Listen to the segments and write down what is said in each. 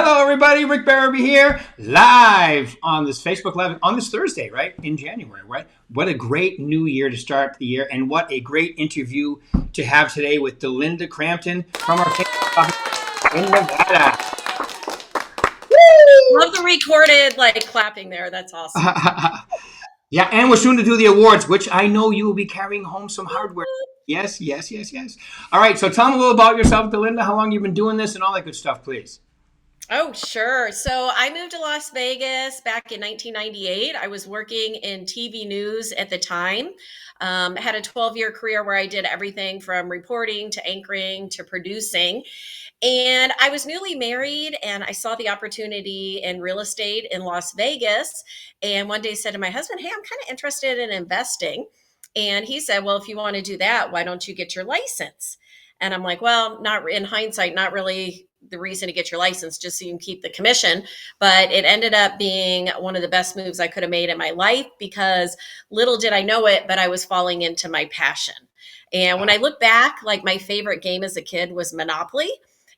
Hello, everybody. Rick Berube here, live on this Facebook Live on this Thursday, right? In January, right? What a great new year to start the year, and what a great interview to have today with Delinda Crampton from our Facebook office in Nevada. Love the recorded clapping there. That's awesome. Yeah, and we're soon to do the awards, which I know you will be carrying home some hardware. Yes. All right, so tell them a little about yourself, Delinda, how long you've been doing this and all that good stuff, please. Oh, sure. So I moved to Las Vegas back in 1998. I was working in TV news at the time. Had a 12-year career where I did everything from reporting to anchoring to producing. And I was newly married and I saw the opportunity in real estate in Las Vegas. And one day said to my husband, "Hey, I'm kind of interested in investing." And he said, "Well, if you want to do that, why don't you get your license?" And I'm like, "Well, not in hindsight, not really the reason to get your license, just so you can keep the commission." But it ended up being one of the best moves I could have made in my life, because little did I know it, but I was falling into my passion. And when I look back, like, my favorite game as a kid was Monopoly.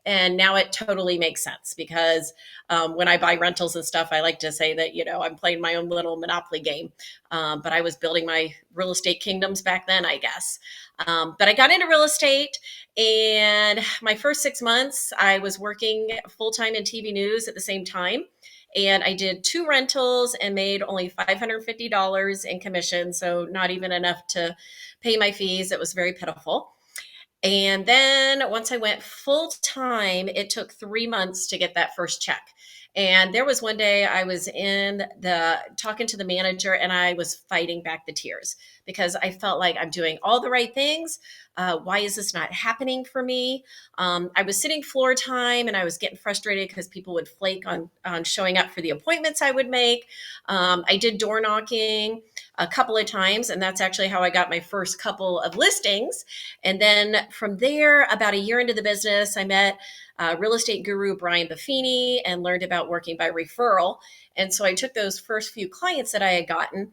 And now it totally makes sense, because when I buy rentals and stuff, I like to say that, I'm playing my own little Monopoly game. But I was building my real estate kingdoms back then, I guess. But I got into real estate, and my first 6 months, I was working full time in TV news at the same time. And I did 2 rentals and made only $550 in commission. So not even enough to pay my fees. It was very pitiful. And then once I went full time, it took 3 months to get that first check. And there was one day I was in the talking to the manager, and I was fighting back the tears, because I felt like I'm doing all the right things. Why is this not happening for me? I was sitting floor time, and I was getting frustrated because people would flake on showing up for the appointments I would make. I did door knocking a couple of times, and that's actually how I got my first couple of listings. And then from there, about a year into the business, I met real estate guru Brian Buffini and learned about working by referral. And so I took those first few clients that I had gotten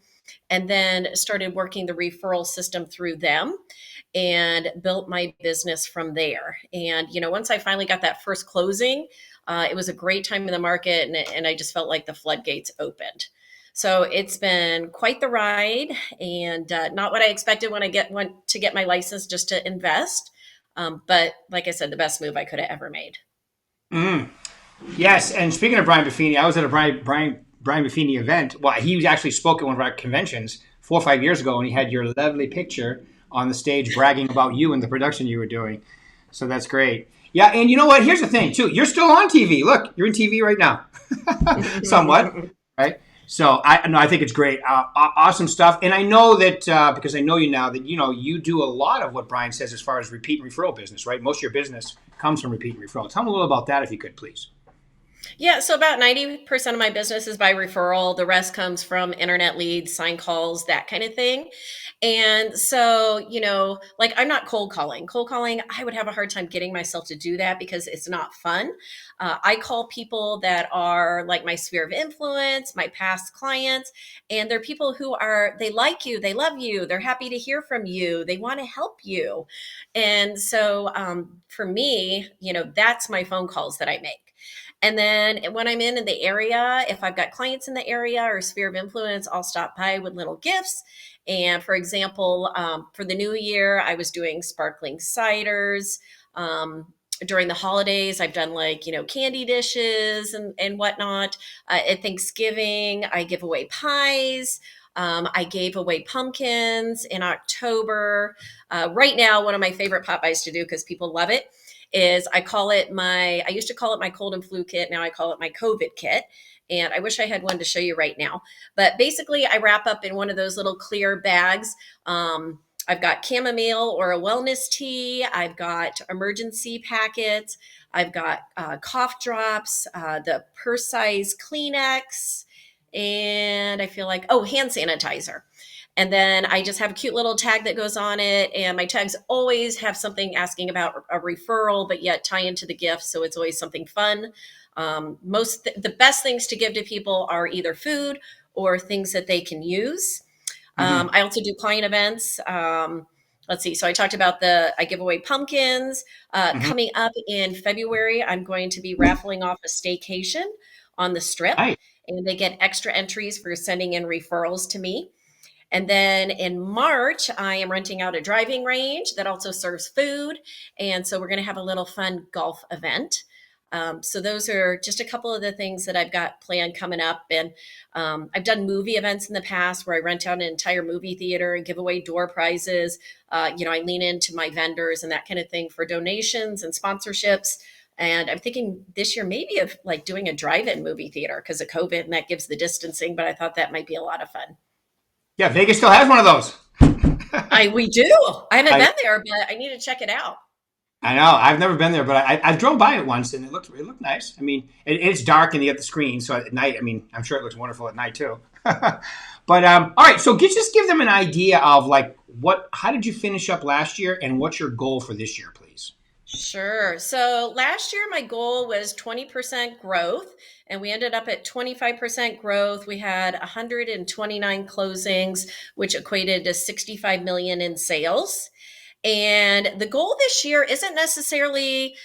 and then started working the referral system through them and built my business from there. And, once I finally got that first closing, it was a great time in the market, and I just felt like the floodgates opened. So it's been quite the ride, and not what I expected when I went to get my license, just to invest. But like I said, the best move I could have ever made. Mm. Yes, and speaking of Brian Buffini, I was at a Brian Buffini event. Well, he actually spoke at one of our conventions 4 or 5 years ago, and he had your lovely picture on the stage bragging about you and the production you were doing. So that's great. Yeah, and you know what? Here's the thing, too. You're still on TV. Look, you're in TV right now. Somewhat, right? So I think it's great. Awesome stuff. And I know that because I know you now, that you do a lot of what Brian says as far as repeat and referral business, right? Most of your business comes from repeat and referral. Tell me a little about that, if you could, please. Yeah, so about 90% of my business is by referral. The rest comes from internet leads, sign calls, that kind of thing. And so, I'm not cold calling. Cold calling, I would have a hard time getting myself to do that because it's not fun. I call people that are like my sphere of influence, my past clients, and they're people who they like you, they love you, they're happy to hear from you, they want to help you. And so for me, that's my phone calls that I make. And then when I'm in the area, if I've got clients in the area or sphere of influence, I'll stop by with little gifts. And for example, for the new year, I was doing sparkling ciders. During the holidays, I've done candy dishes and whatnot. At Thanksgiving, I give away pies. I gave away pumpkins in October. Right now, one of my favorite pop buys to do, because people love it, is I used to call it my cold and flu kit. Now I call it my COVID kit. And I wish I had one to show you right now. But basically, I wrap up in one of those little clear bags. I've got chamomile or a wellness tea. I've got emergency packets. I've got cough drops, the purse size Kleenex, and I feel like, hand sanitizer. And then I just have a cute little tag that goes on it. And my tags always have something asking about a referral, but yet tie into the gift. So it's always something fun. The best things to give to people are either food or things that they can use. I also do client events. let's see. So I talked about I give away pumpkins. Hmm. Coming up in February, I'm going to be raffling off a staycation on the strip, Nice. and they get extra entries for sending in referrals to me. And then in March, I am renting out a driving range that also serves food. And so we're going to have a little fun golf event. So those are just a couple of the things that I've got planned coming up. And I've done movie events in the past where I rent out an entire movie theater and give away door prizes. I lean into my vendors and that kind of thing for donations and sponsorships. And I'm thinking this year maybe of like doing a drive-in movie theater because of COVID and that gives the distancing. But I thought that might be a lot of fun. Yeah, Vegas still has one of those. We do. I haven't I been there, but I need to check it out. I know. I've never been there, but I've drove by it once, and it looked nice. I mean, it's dark and you get the screen, so at night, I mean, I'm sure it looks wonderful at night too. But all right, so just give them an idea of like how did you finish up last year, and what's your goal for this year, please? Sure. So last year, my goal was 20% growth, and we ended up at 25% growth. We had 129 closings, which equated to 65 million in sales. And the goal this year isn't necessarily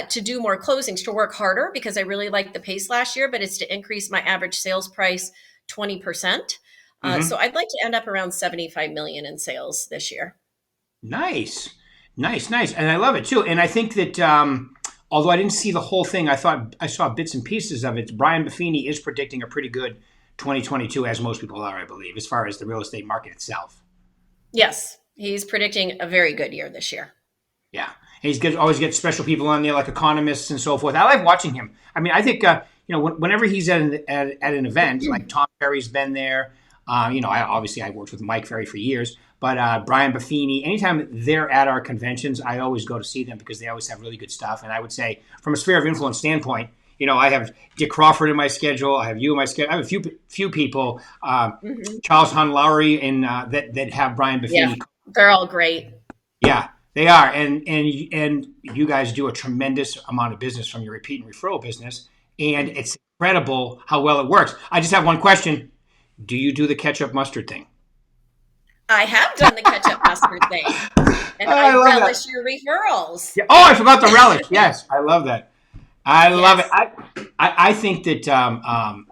to do more closings, to work harder because I really liked the pace last year, but it's to increase my average sales price 20%. So Hmm. I'd like to end up around 75 million in sales this year. Nice, nice, nice, and I love it too. And I think that although I didn't see the whole thing, I thought I saw bits and pieces of it. Brian Buffini is predicting a pretty good 2022, as most people are, I believe, as far as the real estate market itself. Yes, he's predicting a very good year this year. Yeah, and always gets special people on there like economists and so forth. I like watching him. I mean, I think whenever he's at an event, like Tom Ferry's been there. I worked with Mike Ferry for years, but Brian Buffini. Anytime they're at our conventions, I always go to see them because they always have really good stuff. And I would say, from a sphere of influence standpoint, I have Dick Crawford in my schedule. I have you in my schedule. I have a few people, Mhm. Charles Hun Lowry, and that have Brian Yeah, Buffini. they're all great. Yeah, they are, and you guys do a tremendous amount of business from your repeat and referral business, and it's incredible how well it works. I just have one question: do you do the ketchup mustard thing? I have done the ketchup mustard thing, and I I love that. relish your referrals. Yeah. Oh, I forgot the relish. Yes, I love that. I love it. Yes. I think that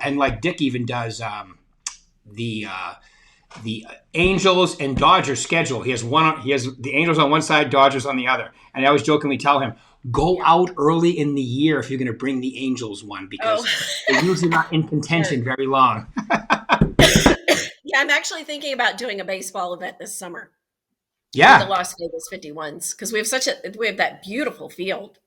and like Dick even does the Angels and Dodgers schedule. He has the Angels on one side, Dodgers on the other. And I always jokingly tell him, go Yeah. out early in the year if you're going to bring the Angels one Oh, because they're usually not in sure. contention very long. Yeah, I'm actually thinking about doing a baseball event this summer with the Yeah, Las Vegas 51s because we have that beautiful field.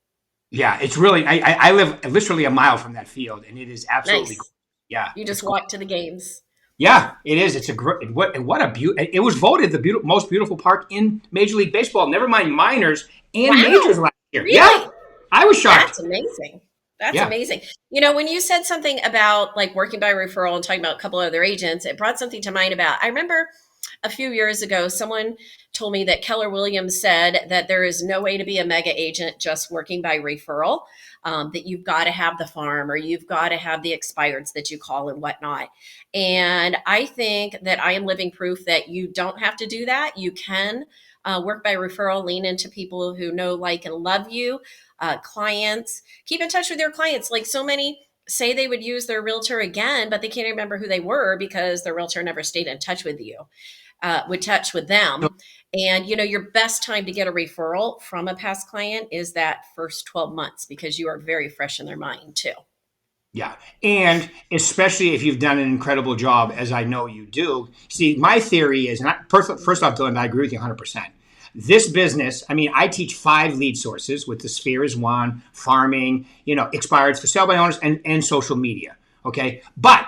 yeah. It's really I live literally a mile from that field, and it is absolutely Nice. yeah. You It's just cool. walk to the games. Yeah, it is. It's a great what a beauty. It was voted the most beautiful park in Major League Baseball. Never mind minors and majors Wow. last year. Yeah, Really? I was shocked. That's amazing. That's Yeah. amazing. When you said something about like working by referral and talking about a couple other agents, it brought something to mind about. I remember a few years ago, someone told me that Keller Williams said that there is no way to be a mega agent just working by referral, that you've got to have the farm or you've got to have the expireds that you call and whatnot. And I think that I am living proof that you don't have to do that. You can work by referral, lean into people who know, like, and love you, clients, keep in touch with your clients. Like so many say they would use their realtor again, but they can't remember who they were because their realtor never stayed in touch with you, would touch with them. And your best time to get a referral from a past client is that first 12 months because you are very fresh in their mind too. Yeah. And especially if you've done an incredible job, as I know you do. See, my theory is, and first off, Dylan, I agree with you 100%. This business, I mean, I teach 5 lead sources with the sphere is one, farming, expireds for sale by owners and social media. Okay. But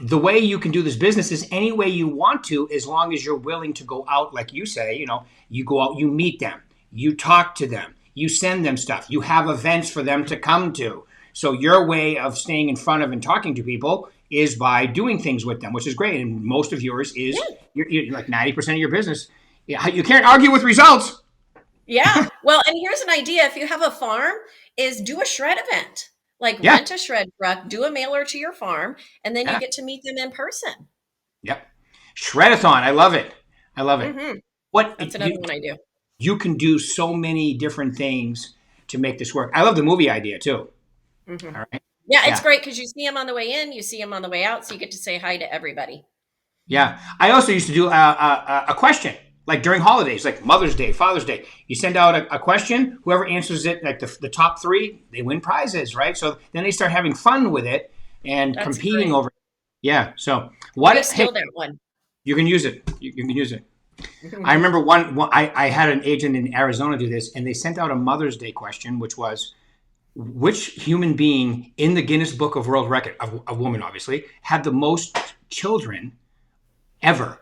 the way you can do this business is any way you want to, as long as you're willing to go out, like you say, you go out, you meet them, you talk to them, you send them stuff, you have events for them to come to. So your way of staying in front of and talking to people is by doing things with them, which is great. And most of yours is Yeah. you're like 90% of your business. Yeah, you can't argue with results. Yeah. Well, and here's an idea. If you have a farm, is do a shred event. Like Yeah, rent a shred truck, do a mailer to your farm, and then you yeah, get to meet them in person. yep. Shredathon, I love it. I love it. Hmm. what That's another one I do. you can do so many different things to make this work. I love the movie idea too. Hmm. All right. Yeah, it's Yeah. great because you see them on the way in, you see them on the way out, so you get to say hi to everybody. Yeah. I also used to do a question like during holidays, like Mother's Day, Father's Day. You send out a question. Whoever answers it, like the top three, they win prizes, right? So then they start having fun with it and That's competing great. over it. Yeah. So I'm gonna what? Hey, steal that one. you can use it. You can use it. I remember I had an agent in Arizona do this, and they sent out a Mother's Day question, which was, which human being in the Guinness Book of World Record, a woman obviously, had the most children ever?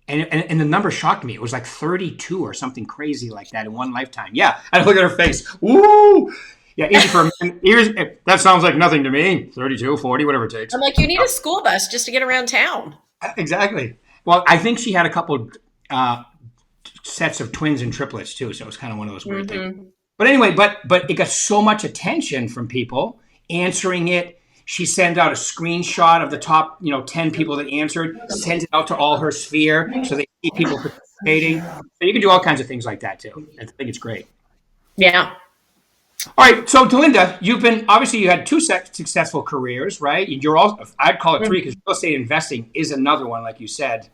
And the number shocked me. It was like 32 or something crazy like that in one lifetime. Yeah, I look at her face. Woo! Yeah, easy for ears. That sounds like nothing to me. 32, 40, whatever it takes. I'm like, you need a school bus just to get around town. Exactly. Well, I think she had a couple uh, sets of twins and triplets too, so it was kind of one of those weird things. Hmm. But anyway, but it got so much attention from people answering it. She sent out a screenshot of the top, 10 people that answered, sent it out to all her sphere so they see people participating. So you can do all kinds of things like that too. I think it's great. Yeah. All right, so Delinda, you've been obviously you had two successful careers, right? You're all I'd call it three because real estate investing is another one, like you said.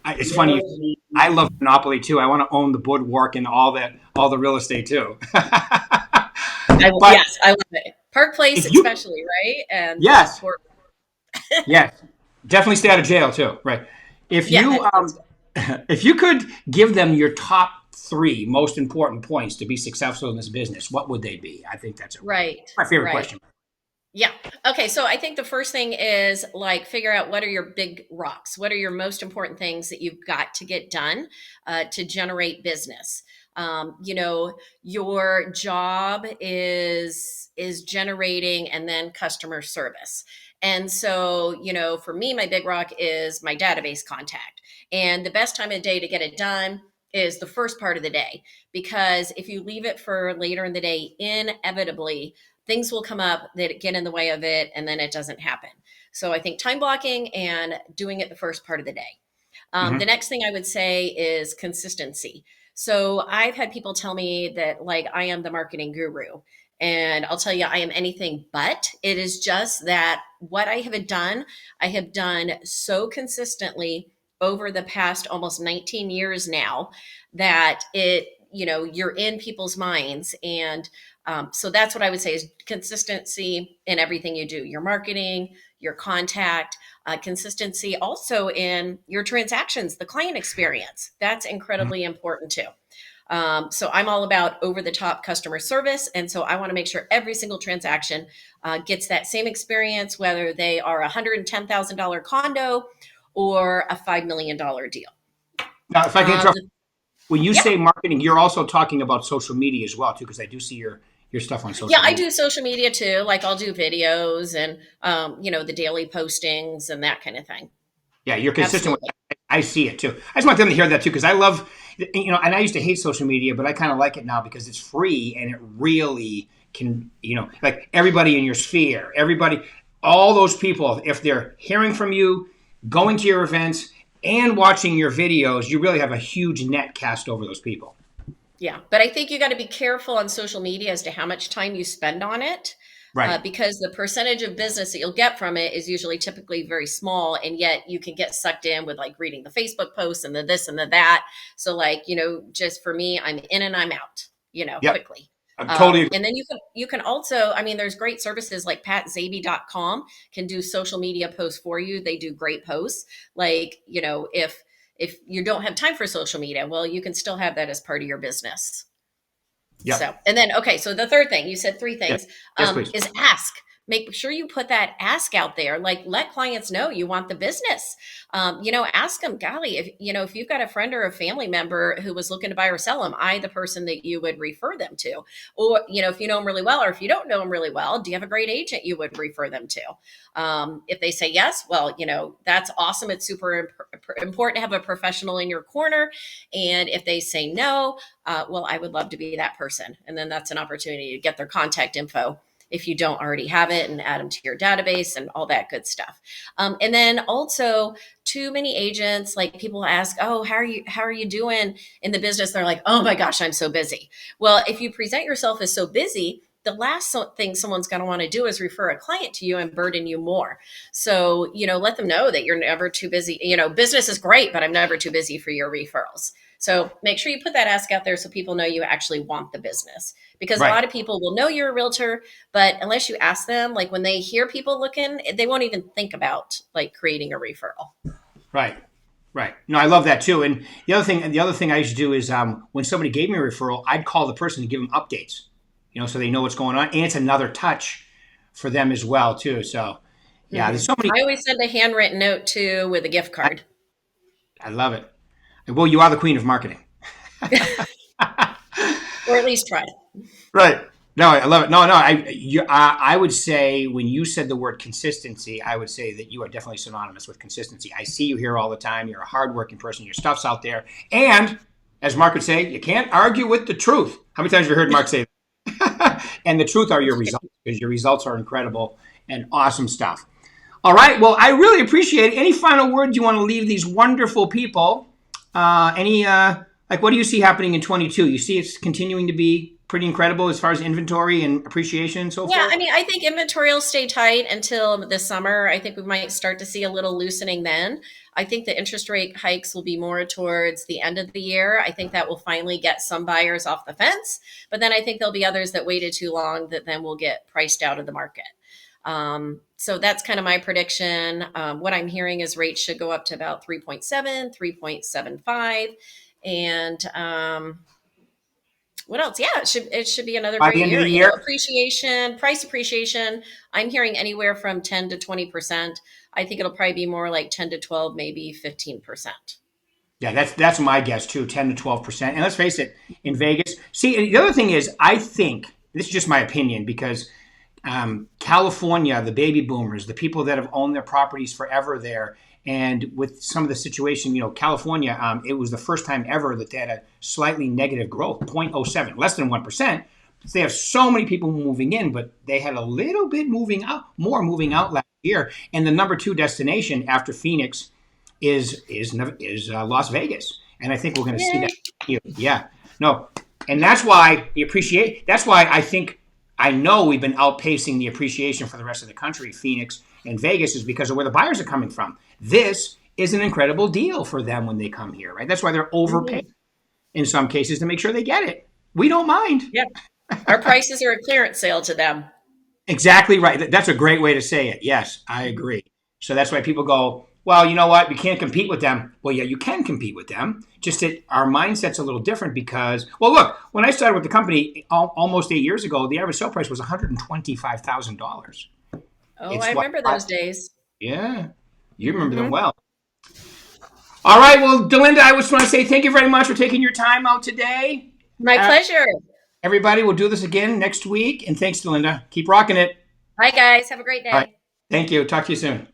It's funny. I love Monopoly too. I want to own the boardwalk and all the real estate too. But Yes, I love it. Park Place, if you, especially, right? And yes, Port. yes, definitely stay out of jail too, right? If Yeah, you, if you could give them your top three most important points to be successful in this business, what would they be? I think that's right, my favorite right. question. Yeah. Okay. So I think the first thing is like figure out what are your big rocks? What are your most important things that you've got to get done to generate business? Your job is generating and then customer service. And so, for me, my big rock is my database contact. And the best time of day to get it done is the first part of the day. Because if you leave it for later in the day, inevitably, things will come up that get in the way of it and then it doesn't happen. So I think time blocking and doing it the first part of the day. Mm-hmm. The next thing I would say is consistency. So I've had people tell me that like I am the marketing guru. And I'll tell you, I am anything but. It is just that what I have done so consistently over the past almost 19 years now that you're in people's minds. And so that's what I would say is consistency in everything you do, your marketing, your contact, consistency also in your transactions, the client experience. That's incredibly important too. So I'm all about over the top customer service. And so I want to make sure every single transaction gets that same experience, whether they are a $110,000 condo or a $5 million deal. Now, if I can Um, interrupt, when you yeah. say marketing, you're also talking about social media as well too, because I do see your stuff on Yeah, social I media. do social media too. Like I'll do videos and, the daily postings and that kind of thing. Yeah, you're consistent with Absolutely. that. I see it too. I just want them to hear that too, because I love, and I used to hate social media, but I kind of like it now because it's free and it really can, like everybody in your sphere, everybody, all those people, if they're hearing from you, going to your events, and watching your videos, you really have a huge net cast over those people. Yeah, but I think you got to be careful on social media as to how much time you spend on it, Right. because the percentage of business that you'll get from it is usually typically very small, and yet you can get sucked in with like reading the Facebook posts and the this and the that. So like just for me, I'm in and I'm out, Yep. quickly. I totally agree. And then you can also, I mean, there's great services like patzaby.com can do social media posts for you. They do great posts. Like if you don't have time for social media, well, you can still have that as part of your business. Yep. So, and then, okay, so the third thing, you said three Yes. things, Yes, please. is ask. Make sure you put that ask out there. Like, let clients know you want the business. Ask them, golly, if you've got a friend or a family member who was looking to buy or sell, am I the person that you would refer them to? Or, if you know them really well, or if you don't know them really well, do you have a great agent you would refer them to? If they say yes, well, that's awesome. It's super important to have a professional in your corner. And if they say no, well, I would love to be that person. And then that's an opportunity to get their contact info if you don't already have it, and add them to your database and all that good stuff. And then also, too many agents, like people ask, oh, how are you doing in the business? They're like, oh my gosh, I'm so busy. Well, if you present yourself as so busy, the last thing someone's going to want to do is refer a client to you and burden you more. So, let them know that you're never too busy. Business is great, but I'm never too busy for your referrals. So make sure you put that ask out there so people know you actually want the business, because a lot of people will know you're a realtor, but unless you ask them, like when they hear people looking, they won't even think about like creating a referral. Right. Right. No, I love that too. And the other thing I used to do is when somebody gave me a referral, I'd call the person to give them updates, so they know what's going on. And it's another touch for them as well too. So yeah, there's so many. I always send a handwritten note too with a gift card. I love it. Well, you are the queen of marketing. Or at least try. Right. No, I love it. No. I would say when you said the word consistency, I would say that you are definitely synonymous with consistency. I see you here all the time. You're a hardworking person. Your stuff's out there. And as Mark would say, you can't argue with the truth. How many times have you heard Mark say that? And the truth are your results, because your results are incredible and awesome stuff. All right. Well, I really appreciate it. Any final words you want to leave these wonderful people? What do you see happening in 22? You see it's continuing to be pretty incredible as far as inventory and appreciation and so forth? Yeah, I mean, I think inventory will stay tight until the summer. I think we might start to see a little loosening then. I think the interest rate hikes will be more towards the end of the year. I think that will finally get some buyers off the fence. But then I think there'll be others that waited too long that then will get priced out of the market. So that's kind of my prediction. What I'm hearing is rates should go up to about 3.7, 3.75. And what else? Yeah, it should be another By great the end of year. the year? Price appreciation. I'm hearing anywhere from 10 to 20%. I think it'll probably be more like 10 to 12, maybe 15%. Yeah, that's my guess too, 10 to 12%. And let's face it, in Vegas. See, the other thing is, I think, this is just my opinion, because California, the baby boomers, the people that have owned their properties forever there, and with some of the situation, California, it was the first time ever that they had a slightly negative growth, 0.07, less than 1%. They have so many people moving in, but they had a little bit more moving out last year. And the number 2 destination after Phoenix is Las Vegas. And I think we're going to see that here. Yeah. No. And that's why I know we've been outpacing the appreciation for the rest of the country, Phoenix and Vegas, is because of where the buyers are coming from. This is an incredible deal for them when they come here, right? That's why they're overpaying in some cases to make sure they get it. We don't mind. Yep. Our prices are a clearance sale to them. Exactly right. That's a great way to say it. Yes, I agree. So that's why people go, well, you know what? We can't compete with them. Well, yeah, you can compete with them. Just that our mindset's a little different because, well, look, when I started with the company almost 8 years ago, the average sale price was $125,000. Oh, I remember those days. Yeah, you remember them well. All right, well, Delinda, I just want to say thank you very much for taking your time out today. My pleasure. Everybody, we'll do this again next week. And thanks, Delinda. Keep rocking it. Bye, guys. Have a great day. All right. Thank you. Talk to you soon.